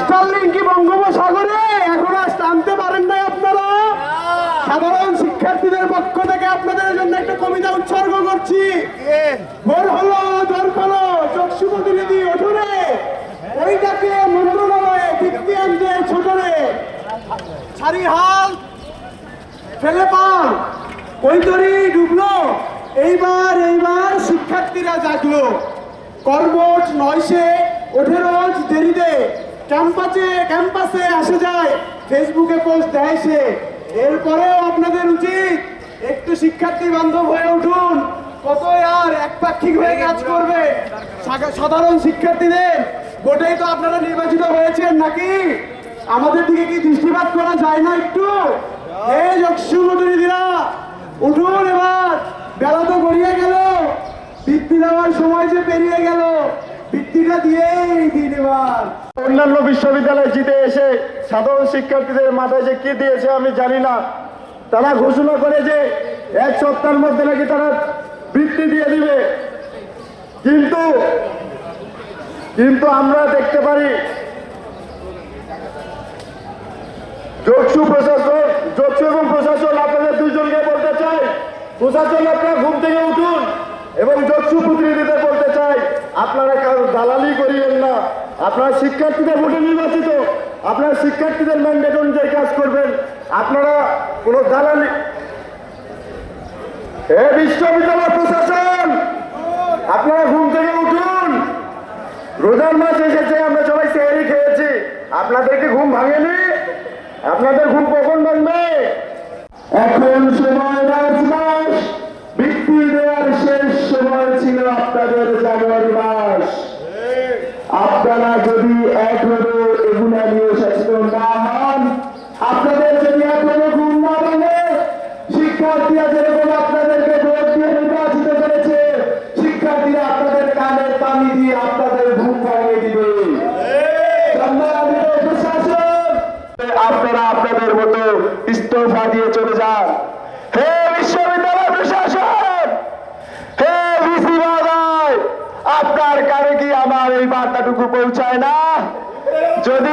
Starlink কি বঙ্গোপসাগরে এখন আর টানতে পারেন নাই আপনারা? সাধারণ শিক্ষার্থীদের পক্ষ থেকে আপনাদের জন্য একটা কবিতা উৎসর্গ করছি। ভোর হলো জোর হলো চক্ষু প্রতিনিধি ওঠরে, ওইটাকে মন্ত্রণালয়ে ভিত্তি আনতে ছোটরে, সারি হাল ফেলে পান ওই তরি ডুবলো, এইবার শিক্ষার্থীরা জাগলো। করবোট নয়সে ওঠে রোজ দেরিতে, ক্যাম্পাসে আসে যায়, ফেসবুকে পোস্ট দেয় সে। এরপরেও আপনাদের উচিত একটু শিক্ষার্থী বান্ধব হয়ে উঠুন। কতই আর একপাক্ষিক হয়ে কাজ করবে? সাধারণ শিক্ষার্থীদের ভোটেই তো আপনারা নির্বাচিত হয়েছেন নাকি? আমাদের দিকে কি দৃষ্টিপাত করা যায় না একটু? এই যক্ষুপ্রতিনিধিরা উঠুন এবার, বেলা তো গড়িয়ে গেল, বৃত্তি দেওয়ার সময় যে পেরিয়ে গেল, বৃত্তিটা দিয়েই দিন এবার। অন্যান্য বিশ্ববিদ্যালয় জিতে এসে সাধারণ শিক্ষার্থীদের মাথায় যে কি দিয়েছে আমি জানি না। তারা ঘোষণা করে যে 1 সপ্তাহের মধ্যে নাকি তারা বৃত্তি দিয়ে দিবে, কিন্তু আমরা দেখতে পারি যোগসু এবং প্রশাসন, আপনাদের দুইজনকে বলতে চাই, প্রশাসন আপনারা ঘুম থেকে উঠুন এবং যোগসু প্রতিনিধিদের বলতে চাই আপনারা কারো দালালি করিবেন না। আপনারা শিক্ষার্থীদের ভোটে নির্বাচিত, আপনারা শিক্ষার্থীদের ম্যান্ডেট অনুযায়ী কাজ করবেন। আপনারা কোনো দালালি, হে বিশ্ববিদ্যালয় প্রশাসন, আপনারা ঘুম থেকে উঠুন। রোজার মাস এসেছে, আমরা সবাই সেহরি খেয়েছি, আপনাদেরকে ঘুম ভাঙেনি? আপনাদের ঘুম কখন ভাঙবে? এখন সময় মাস, বৃত্তি দেওয়ার শেষ সময় ছিল আপনাদের জানুয়ারি মাস। আপনারা যদি এখনো এগুলা নিয়ে সচেতন না হন, আপনাদের যদি এখনো ঘুম না ভাঙে, শিক্ষার্থীরা যেরকম আপনাদেরকে ভোট দিয়ে নির্বাচিত করেছে, শিক্ষার্থীরা আপনাদের কানের পানি দিয়ে আপনাদের ঘুম ভাঙিয়ে দিবে। প্রশাসন, আপনারা আপনাদের মতো ইস্তফা দিয়ে চলে যান। হে বিশ্ববিদ্যালয় প্রশাসন, হে ভিসি মহোদয়, আপনার কানে কি আমার এই বার্তাটুকু পৌঁছায় না? যদি